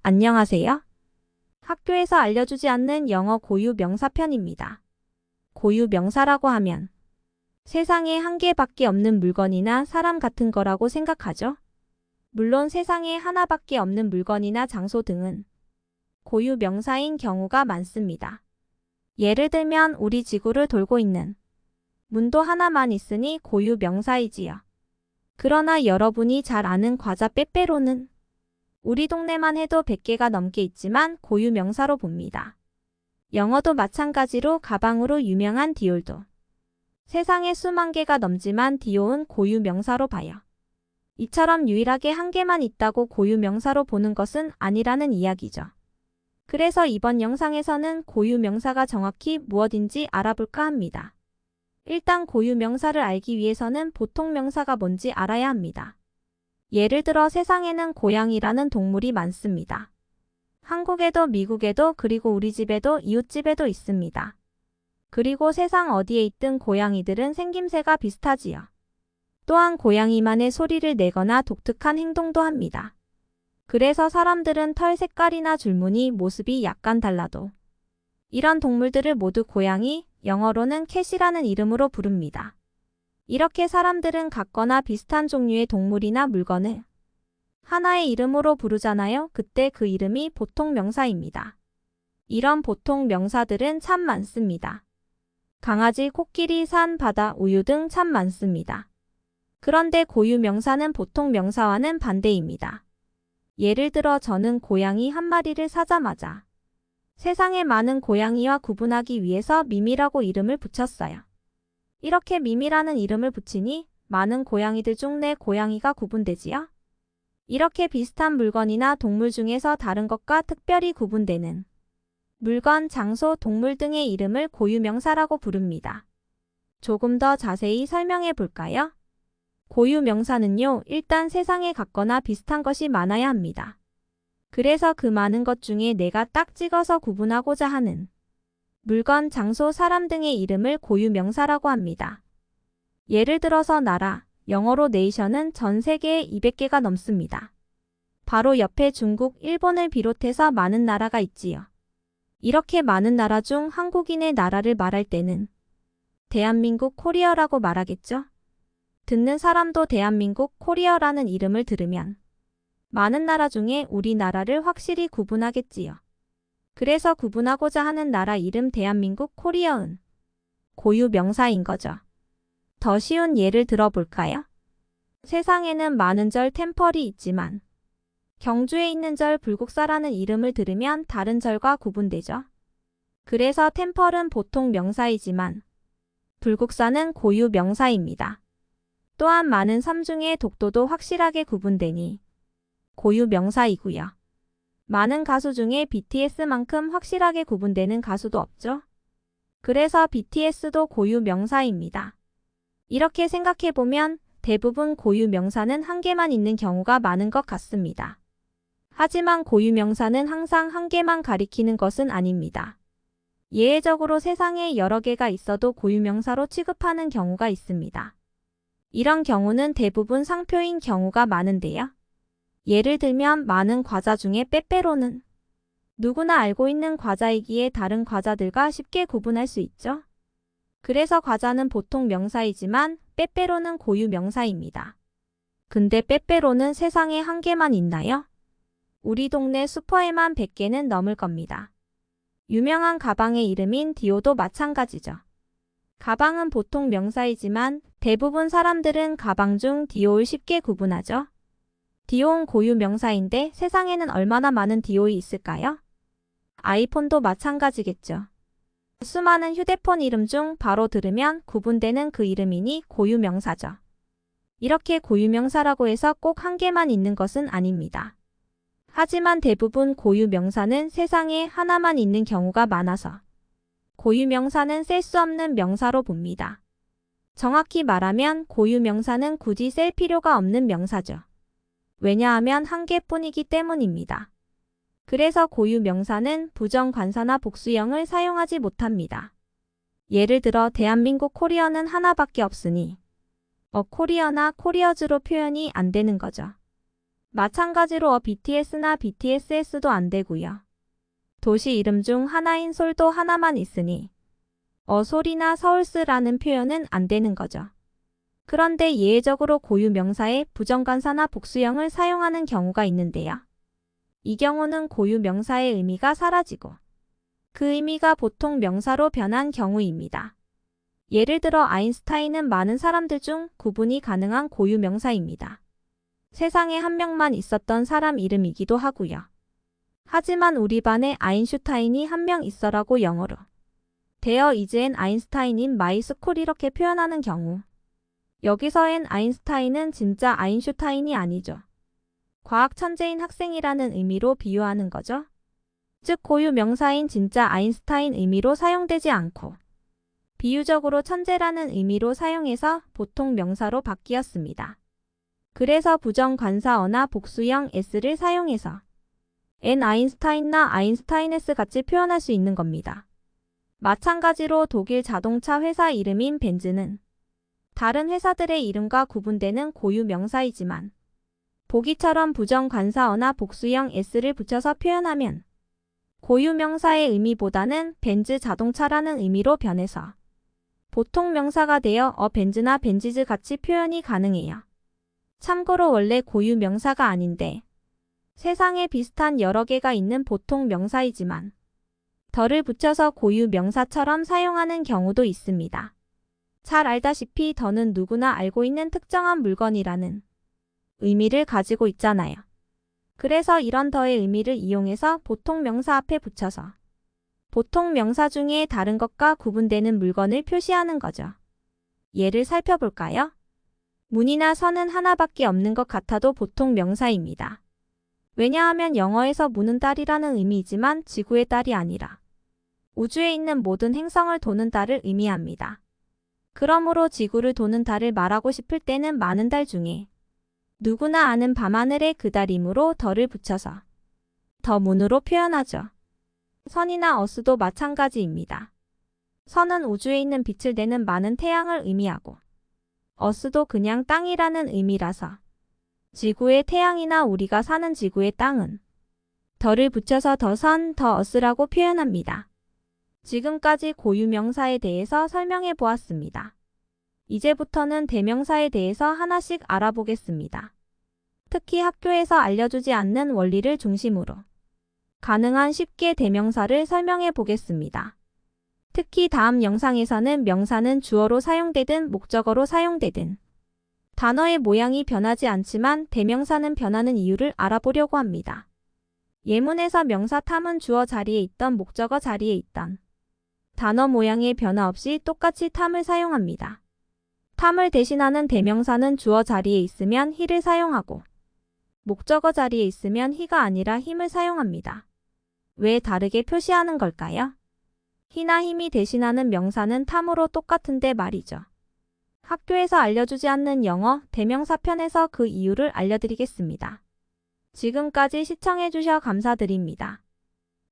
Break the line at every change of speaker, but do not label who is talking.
안녕하세요. 학교에서 알려주지 않는 영어 고유 명사 편입니다. 고유 명사라고 하면 세상에 한 개밖에 없는 물건이나 사람 같은 거라고 생각하죠? 물론 세상에 하나밖에 없는 물건이나 장소 등은 고유 명사인 경우가 많습니다. 예를 들면 우리 지구를 돌고 있는 문도 하나만 있으니 고유 명사이지요. 그러나 여러분이 잘 아는 과자 빼빼로는 우리 동네만 해도 100개가 넘게 있지만 고유 명사로 봅니다. 영어도 마찬가지로 가방으로 유명한 디올도 세상에 수만 개가 넘지만 디올은 고유 명사로 봐요. 이처럼 유일하게 한 개만 있다고 고유 명사로 보는 것은 아니라는 이야기죠. 그래서 이번 영상에서는 고유 명사가 정확히 무엇인지 알아볼까 합니다. 일단 고유 명사를 알기 위해서는 보통 명사가 뭔지 알아야 합니다. 예를 들어 세상에는 고양이라는 동물이 많습니다. 한국에도 미국에도 그리고 우리 집에도 이웃집에도 있습니다. 그리고 세상 어디에 있든 고양이들은 생김새가 비슷하지요. 또한 고양이만의 소리를 내거나 독특한 행동도 합니다. 그래서 사람들은 털 색깔이나 줄무늬, 모습이 약간 달라도 이런 동물들을 모두 고양이, 영어로는 캣이라는 이름으로 부릅니다. 이렇게 사람들은 같거나 비슷한 종류의 동물이나 물건을 하나의 이름으로 부르잖아요. 그때 그 이름이 보통 명사입니다. 이런 보통 명사들은 참 많습니다. 강아지, 코끼리, 산, 바다, 우유 등 참 많습니다. 그런데 고유 명사는 보통 명사와는 반대입니다. 예를 들어 저는 고양이 한 마리를 사자마자 세상에 많은 고양이와 구분하기 위해서 미미라고 이름을 붙였어요. 이렇게 미미라는 이름을 붙이니 많은 고양이들 중 내 고양이가 구분되지요? 이렇게 비슷한 물건이나 동물 중에서 다른 것과 특별히 구분되는 물건, 장소, 동물 등의 이름을 고유 명사라고 부릅니다. 조금 더 자세히 설명해 볼까요? 고유 명사는요, 일단 세상에 같거나 비슷한 것이 많아야 합니다. 그래서 그 많은 것 중에 내가 딱 찍어서 구분하고자 하는 물건, 장소, 사람 등의 이름을 고유 명사라고 합니다. 예를 들어서 나라, 영어로 네이션은 전 세계에 200개가 넘습니다. 바로 옆에 중국, 일본을 비롯해서 많은 나라가 있지요. 이렇게 많은 나라 중 한국인의 나라를 말할 때는 대한민국 코리어라고 말하겠죠? 듣는 사람도 대한민국 코리어라는 이름을 들으면 많은 나라 중에 우리나라를 확실히 구분하겠지요. 그래서 구분하고자 하는 나라 이름 대한민국 코리어은 고유 명사인 거죠. 더 쉬운 예를 들어볼까요? 세상에는 많은 절 템펄이 있지만 경주에 있는 절 불국사라는 이름을 들으면 다른 절과 구분되죠. 그래서 템펄은 보통 명사이지만 불국사는 고유 명사입니다. 또한 많은 섬 중에 독도도 확실하게 구분되니 고유 명사이고요. 많은 가수 중에 BTS만큼 확실하게 구분되는 가수도 없죠. 그래서 BTS도 고유 명사입니다. 이렇게 생각해보면 대부분 고유 명사는 한 개만 있는 경우가 많은 것 같습니다. 하지만 고유 명사는 항상 한 개만 가리키는 것은 아닙니다. 예외적으로 세상에 여러 개가 있어도 고유 명사로 취급하는 경우가 있습니다. 이런 경우는 대부분 상표인 경우가 많은데요. 예를 들면 많은 과자 중에 빼빼로는 누구나 알고 있는 과자이기에 다른 과자들과 쉽게 구분할 수 있죠. 그래서 과자는 보통 명사이지만 빼빼로는 고유 명사입니다. 근데 빼빼로는 세상에 한 개만 있나요? 우리 동네 슈퍼에만 100개는 넘을 겁니다. 유명한 가방의 이름인 디오도 마찬가지죠. 가방은 보통 명사이지만 대부분 사람들은 가방 중 디오를 쉽게 구분하죠. 디오는 고유 명사인데 세상에는 얼마나 많은 디오이 있을까요? 아이폰도 마찬가지겠죠. 수많은 휴대폰 이름 중 바로 들으면 구분되는 그 이름이니 고유 명사죠. 이렇게 고유 명사라고 해서 꼭 한 개만 있는 것은 아닙니다. 하지만 대부분 고유 명사는 세상에 하나만 있는 경우가 많아서 고유 명사는 셀 수 없는 명사로 봅니다. 정확히 말하면 고유 명사는 굳이 셀 필요가 없는 명사죠. 왜냐하면 한 개뿐이기 때문입니다. 그래서 고유 명사는 부정관사나 복수형을 사용하지 못합니다. 예를 들어 대한민국 코리어는 하나밖에 없으니 코리어나 코리어즈로 표현이 안 되는 거죠. 마찬가지로 BTS나 BTSS도 안 되고요. 도시 이름 중 하나인 솔도 하나만 있으니 솔이나 서울스라는 표현은 안 되는 거죠. 그런데 예외적으로 고유 명사에 부정관사나 복수형을 사용하는 경우가 있는데요. 이 경우는 고유 명사의 의미가 사라지고 그 의미가 보통 명사로 변한 경우입니다. 예를 들어 아인슈타인은 많은 사람들 중 구분이 가능한 고유 명사입니다. 세상에 한 명만 있었던 사람 이름이기도 하고요. 하지만 우리 반에 아인슈타인이 한 명 있어라고 영어로 There is an Einstein in my school 이렇게 표현하는 경우 여기서의 아인슈타인은 진짜 아인슈타인이 아니죠. 과학 천재인 학생이라는 의미로 비유하는 거죠. 즉 고유 명사인 진짜 아인슈타인 의미로 사용되지 않고 비유적으로 천재라는 의미로 사용해서 보통 명사로 바뀌었습니다. 그래서 부정관사어나 복수형 s를 사용해서 an 아인슈타인나 아인슈타인스 같이 표현할 수 있는 겁니다. 마찬가지로 독일 자동차 회사 이름인 벤츠는 다른 회사들의 이름과 구분되는 고유 명사이지만 보기처럼 부정관사어나 복수형 s를 붙여서 표현하면 고유 명사의 의미보다는 벤츠 자동차라는 의미로 변해서 보통 명사가 되어 벤츠나 벤지즈 같이 표현이 가능해요. 참고로 원래 고유 명사가 아닌데 세상에 비슷한 여러 개가 있는 보통 명사이지만 덜을 붙여서 고유 명사처럼 사용하는 경우도 있습니다. 잘 알다시피 더는 누구나 알고 있는 특정한 물건이라는 의미를 가지고 있잖아요. 그래서 이런 더의 의미를 이용해서 보통 명사 앞에 붙여서 보통 명사 중에 다른 것과 구분되는 물건을 표시하는 거죠. 예를 살펴볼까요? 문이나 선은 하나밖에 없는 것 같아도 보통 명사입니다. 왜냐하면 영어에서 문은 달이라는 의미이지만 지구의 달이 아니라 우주에 있는 모든 행성을 도는 달을 의미합니다. 그러므로 지구를 도는 달을 말하고 싶을 때는 많은 달 중에 누구나 아는 밤하늘의 그 달이므로 더를 붙여서 더 문으로 표현하죠. 선이나 어스도 마찬가지입니다. 선은 우주에 있는 빛을 내는 많은 태양을 의미하고 어스도 그냥 땅이라는 의미라서 지구의 태양이나 우리가 사는 지구의 땅은 더를 붙여서 더 선, 더 어스라고 표현합니다. 지금까지 고유 명사에 대해서 설명해 보았습니다. 이제부터는 대명사에 대해서 하나씩 알아보겠습니다. 특히 학교에서 알려주지 않는 원리를 중심으로 가능한 쉽게 대명사를 설명해 보겠습니다. 특히 다음 영상에서는 명사는 주어로 사용되든 목적어로 사용되든 단어의 모양이 변하지 않지만 대명사는 변하는 이유를 알아보려고 합니다. 예문에서 명사 탐은 주어 자리에 있던 목적어 자리에 있던 단어 모양의 변화 없이 똑같이 탐을 사용합니다. 탐을 대신하는 대명사는 주어 자리에 있으면 he를 사용하고 목적어 자리에 있으면 he가 아니라 him을 사용합니다. 왜 다르게 표시하는 걸까요? he나 him이 대신하는 명사는 탐으로 똑같은데 말이죠. 학교에서 알려주지 않는 영어 대명사 편에서 그 이유를 알려드리겠습니다. 지금까지 시청해주셔 감사드립니다.